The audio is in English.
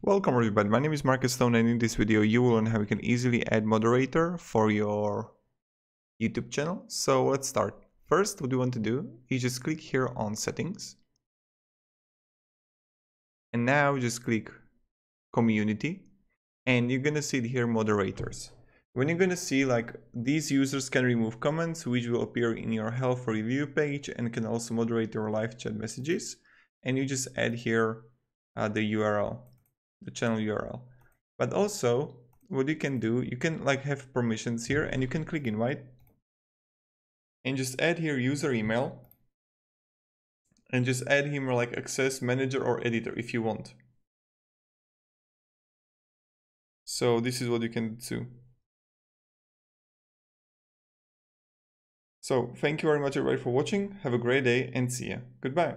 Welcome everybody, my name is Marcus Stone, and in this video you will learn how you can easily add moderator for your YouTube channel. So let's start. First, what you want to do is just click here on settings. And now just click community and you're gonna see here moderators. When you're gonna see like these users can remove comments which will appear in your help for review page and can also moderate your live chat messages, and you just add here the URL. The channel URL. But also what you can do, you can like have permissions here and you can click invite and just add here user email and just add him like access manager or editor if you want. So this is what you can do. So thank you very much everybody for watching. Have a great day and see ya. Goodbye.